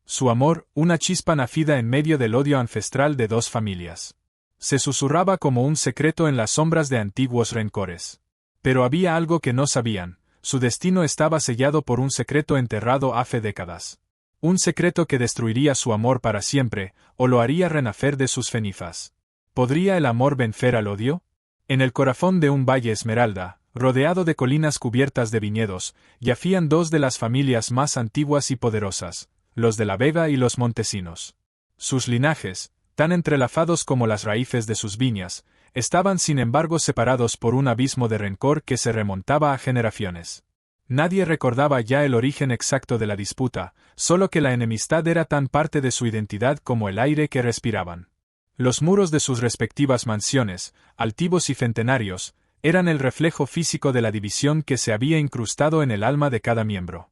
Su amor, una chispa nacida en medio del odio ancestral de dos familias. Se susurraba como un secreto en las sombras de antiguos rencores. Pero había algo que no sabían: su destino estaba sellado por un secreto enterrado hace décadas. Un secreto que destruiría su amor para siempre, o lo haría renacer de sus cenizas. ¿Podría el amor vencer al odio? En el corazón de un valle esmeralda, rodeado de colinas cubiertas de viñedos, yacían dos de las familias más antiguas y poderosas, los de la Vega y los Montesinos. Sus linajes, tan entrelazados como las raíces de sus viñas, estaban sin embargo separados por un abismo de rencor que se remontaba a generaciones. Nadie recordaba ya el origen exacto de la disputa, solo que la enemistad era tan parte de su identidad como el aire que respiraban. Los muros de sus respectivas mansiones, altivos y centenarios, eran el reflejo físico de la división que se había incrustado en el alma de cada miembro.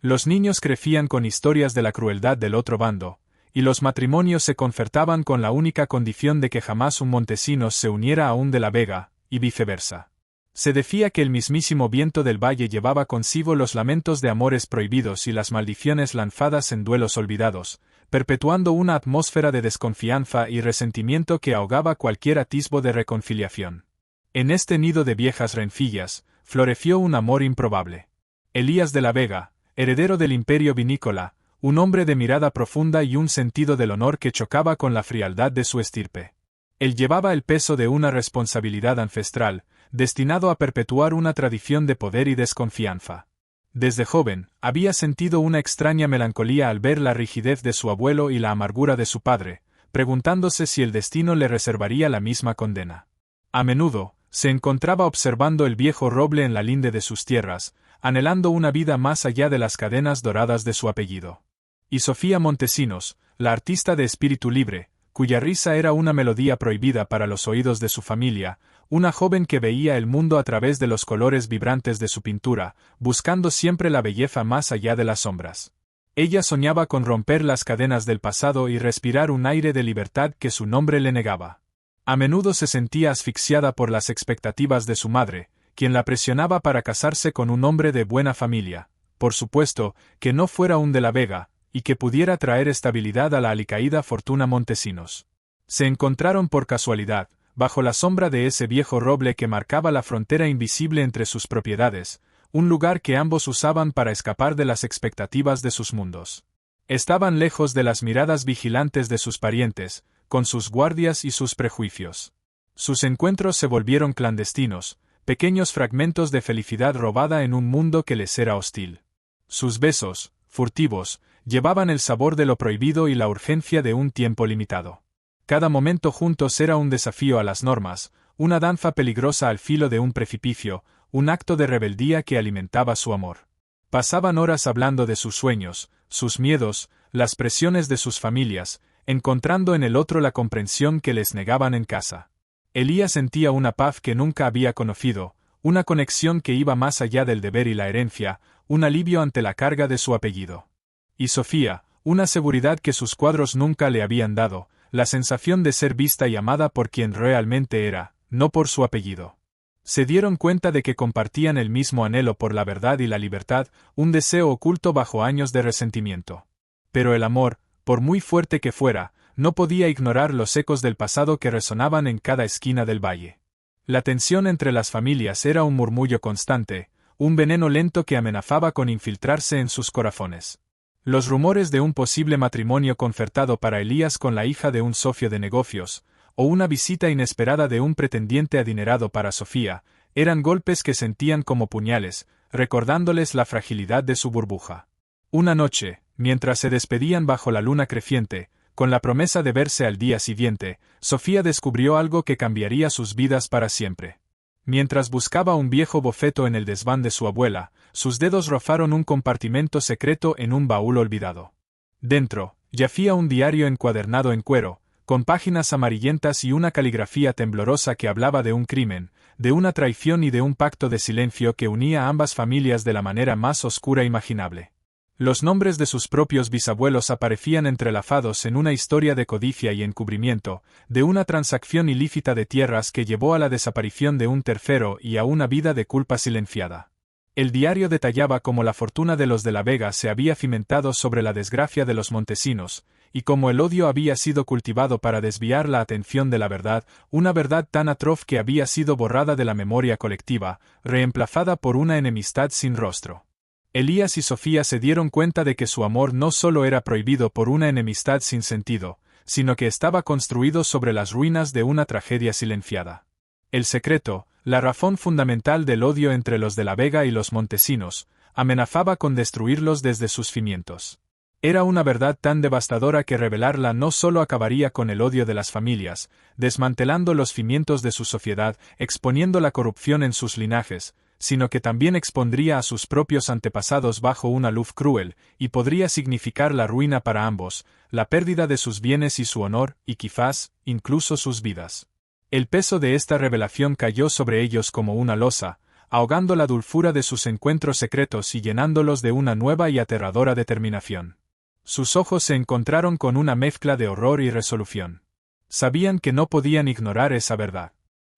Los niños crecían con historias de la crueldad del otro bando, y los matrimonios se concertaban con la única condición de que jamás un Montesinos se uniera a un de la Vega, y viceversa. Se decía que el mismísimo viento del valle llevaba consigo los lamentos de amores prohibidos y las maldiciones lanzadas en duelos olvidados, perpetuando una atmósfera de desconfianza y resentimiento que ahogaba cualquier atisbo de reconciliación. En este nido de viejas rencillas, floreció un amor improbable. Elías de la Vega, heredero del imperio vinícola, un hombre de mirada profunda y un sentido del honor que chocaba con la frialdad de su estirpe. Él llevaba el peso de una responsabilidad ancestral, destinado a perpetuar una tradición de poder y desconfianza. Desde joven, había sentido una extraña melancolía al ver la rigidez de su abuelo y la amargura de su padre, preguntándose si el destino le reservaría la misma condena. A menudo, se encontraba observando el viejo roble en la linde de sus tierras, anhelando una vida más allá de las cadenas doradas de su apellido. Y Sofía Montesinos, la artista de espíritu libre, cuya risa era una melodía prohibida para los oídos de su familia, una joven que veía el mundo a través de los colores vibrantes de su pintura, buscando siempre la belleza más allá de las sombras. Ella soñaba con romper las cadenas del pasado y respirar un aire de libertad que su nombre le negaba. A menudo se sentía asfixiada por las expectativas de su madre, quien la presionaba para casarse con un hombre de buena familia, por supuesto, que no fuera un de la Vega, y que pudiera traer estabilidad a la alicaída fortuna Montesinos. Se encontraron por casualidad, bajo la sombra de ese viejo roble que marcaba la frontera invisible entre sus propiedades, un lugar que ambos usaban para escapar de las expectativas de sus mundos. Estaban lejos de las miradas vigilantes de sus parientes, con sus guardias y sus prejuicios. Sus encuentros se volvieron clandestinos, pequeños fragmentos de felicidad robada en un mundo que les era hostil. Sus besos, furtivos, llevaban el sabor de lo prohibido y la urgencia de un tiempo limitado. Cada momento juntos era un desafío a las normas, una danza peligrosa al filo de un precipicio, un acto de rebeldía que alimentaba su amor. Pasaban horas hablando de sus sueños, sus miedos, las presiones de sus familias, encontrando en el otro la comprensión que les negaban en casa. Elías sentía una paz que nunca había conocido, una conexión que iba más allá del deber y la herencia, un alivio ante la carga de su apellido. Y Sofía, una seguridad que sus cuadros nunca le habían dado, la sensación de ser vista y amada por quien realmente era, no por su apellido. Se dieron cuenta de que compartían el mismo anhelo por la verdad y la libertad, un deseo oculto bajo años de resentimiento. Pero el amor, por muy fuerte que fuera, no podía ignorar los ecos del pasado que resonaban en cada esquina del valle. La tensión entre las familias era un murmullo constante, un veneno lento que amenazaba con infiltrarse en sus corazones. Los rumores de un posible matrimonio concertado para Elías con la hija de un socio de negocios, o una visita inesperada de un pretendiente adinerado para Sofía, eran golpes que sentían como puñales, recordándoles la fragilidad de su burbuja. Una noche, mientras se despedían bajo la luna creciente, con la promesa de verse al día siguiente, Sofía descubrió algo que cambiaría sus vidas para siempre. Mientras buscaba un viejo boceto en el desván de su abuela, sus dedos rozaron un compartimento secreto en un baúl olvidado. Dentro, yacía un diario encuadernado en cuero, con páginas amarillentas y una caligrafía temblorosa que hablaba de un crimen, de una traición y de un pacto de silencio que unía a ambas familias de la manera más oscura imaginable. Los nombres de sus propios bisabuelos aparecían entrelazados en una historia de codicia y encubrimiento, de una transacción ilícita de tierras que llevó a la desaparición de un tercero y a una vida de culpa silenciada. El diario detallaba cómo la fortuna de los de la Vega se había cimentado sobre la desgracia de los Montesinos, y cómo el odio había sido cultivado para desviar la atención de la verdad, una verdad tan atroz que había sido borrada de la memoria colectiva, reemplazada por una enemistad sin rostro. Elías y Sofía se dieron cuenta de que su amor no solo era prohibido por una enemistad sin sentido, sino que estaba construido sobre las ruinas de una tragedia silenciada. El secreto, la razón fundamental del odio entre los de la Vega y los Montesinos, amenazaba con destruirlos desde sus cimientos. Era una verdad tan devastadora que revelarla no solo acabaría con el odio de las familias, desmantelando los cimientos de su sociedad, exponiendo la corrupción en sus linajes, sino que también expondría a sus propios antepasados bajo una luz cruel, y podría significar la ruina para ambos, la pérdida de sus bienes y su honor, y quizás, incluso sus vidas. El peso de esta revelación cayó sobre ellos como una losa, ahogando la dulzura de sus encuentros secretos y llenándolos de una nueva y aterradora determinación. Sus ojos se encontraron con una mezcla de horror y resolución. Sabían que no podían ignorar esa verdad.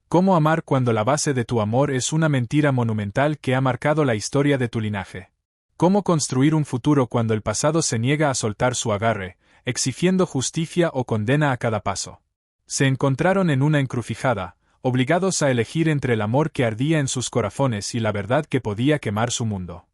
¿Cómo amar cuando la base de tu amor es una mentira monumental que ha marcado la historia de tu linaje? ¿Cómo construir un futuro cuando el pasado se niega a soltar su agarre, exigiendo justicia o condena a cada paso? Se encontraron en una encrucijada, obligados a elegir entre el amor que ardía en sus corazones y la verdad que podía quemar su mundo.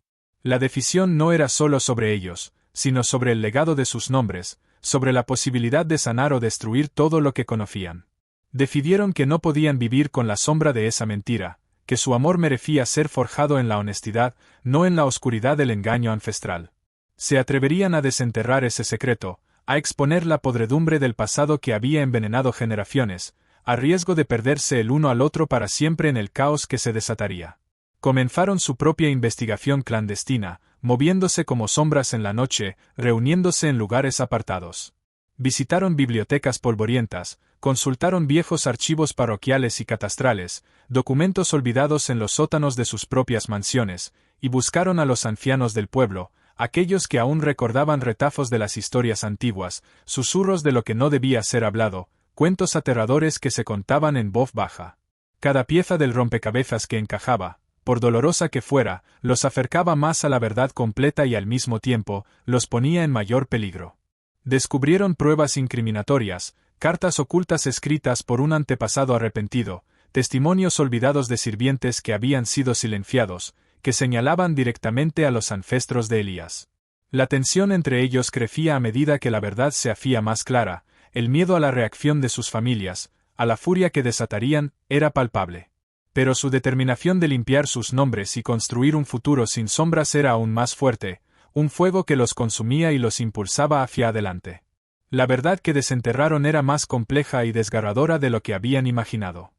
La decisión no era solo sobre ellos, sino sobre el legado de sus nombres, sobre la posibilidad de sanar o destruir todo lo que conocían. Decidieron que no podían vivir con la sombra de esa mentira, que su amor merecía ser forjado en la honestidad, no en la oscuridad del engaño ancestral. Se atreverían a desenterrar ese secreto, a exponer la podredumbre del pasado que había envenenado generaciones, a riesgo de perderse el uno al otro para siempre en el caos que se desataría. Comenzaron su propia investigación clandestina, moviéndose como sombras en la noche, reuniéndose en lugares apartados. Visitaron bibliotecas polvorientas, consultaron viejos archivos parroquiales y catastrales, documentos olvidados en los sótanos de sus propias mansiones, y buscaron a los ancianos del pueblo, aquellos que aún recordaban retazos de las historias antiguas, susurros de lo que no debía ser hablado, cuentos aterradores que se contaban en voz baja. Cada pieza del rompecabezas que encajaba, por dolorosa que fuera, los acercaba más a la verdad completa y al mismo tiempo, los ponía en mayor peligro. Descubrieron pruebas incriminatorias, cartas ocultas escritas por un antepasado arrepentido, testimonios olvidados de sirvientes que habían sido silenciados, que señalaban directamente a los ancestros de Elías. La tensión entre ellos crecía a medida que la verdad se hacía más clara, el miedo a la reacción de sus familias, a la furia que desatarían, era palpable. Pero su determinación de limpiar sus nombres y construir un futuro sin sombras era aún más fuerte, un fuego que los consumía y los impulsaba hacia adelante. La verdad que desenterraron era más compleja y desgarradora de lo que habían imaginado.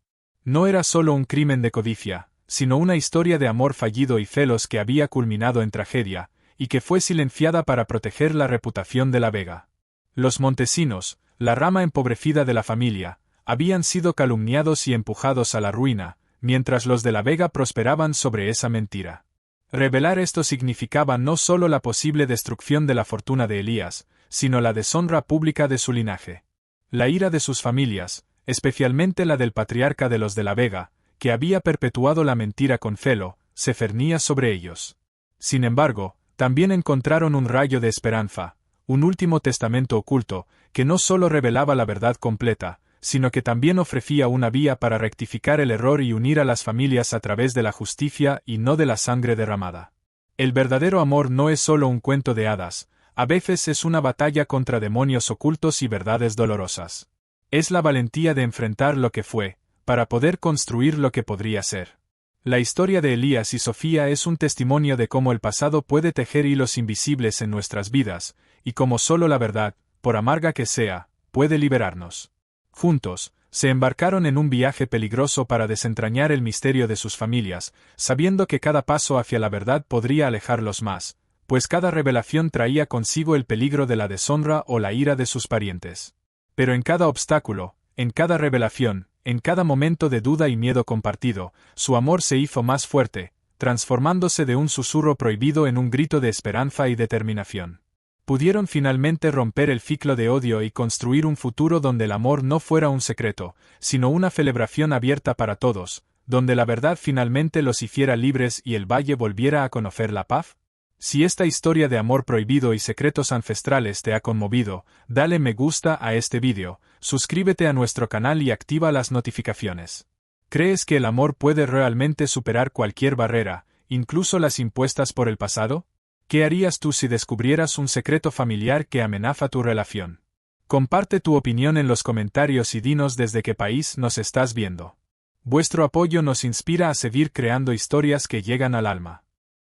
No era solo un crimen de codicia, sino una historia de amor fallido y celos que había culminado en tragedia, y que fue silenciada para proteger la reputación de la Vega. Los Montesinos, la rama empobrecida de la familia, habían sido calumniados y empujados a la ruina, mientras los de la Vega prosperaban sobre esa mentira. Revelar esto significaba no solo la posible destrucción de la fortuna de Elías, sino la deshonra pública de su linaje. La ira de sus familias, especialmente la del patriarca de los de la Vega, que había perpetuado la mentira con celo, se cernía sobre ellos. Sin embargo, también encontraron un rayo de esperanza, un último testamento oculto, que no solo revelaba la verdad completa, sino que también ofrecía una vía para rectificar el error y unir a las familias a través de la justicia y no de la sangre derramada. El verdadero amor no es solo un cuento de hadas, a veces es una batalla contra demonios ocultos y verdades dolorosas. Es la valentía de enfrentar lo que fue, para poder construir lo que podría ser. La historia de Elías y Sofía es un testimonio de cómo el pasado puede tejer hilos invisibles en nuestras vidas, y cómo solo la verdad, por amarga que sea, puede liberarnos. Juntos, se embarcaron en un viaje peligroso para desentrañar el misterio de sus familias, sabiendo que cada paso hacia la verdad podría alejarlos más, pues cada revelación traía consigo el peligro de la deshonra o la ira de sus parientes. Pero en cada obstáculo, en cada revelación, en cada momento de duda y miedo compartido, su amor se hizo más fuerte, transformándose de un susurro prohibido en un grito de esperanza y determinación. Pudieron finalmente romper el ciclo de odio y construir un futuro donde el amor no fuera un secreto, sino una celebración abierta para todos, donde la verdad finalmente los hiciera libres y el valle volviera a conocer la paz? Si esta historia de amor prohibido y secretos ancestrales te ha conmovido, dale me gusta a este vídeo, suscríbete a nuestro canal y activa las notificaciones. ¿Crees que el amor puede realmente superar cualquier barrera, incluso las impuestas por el pasado? ¿Qué harías tú si descubrieras un secreto familiar que amenaza tu relación? Comparte tu opinión en los comentarios y dinos desde qué país nos estás viendo. Vuestro apoyo nos inspira a seguir creando historias que llegan al alma.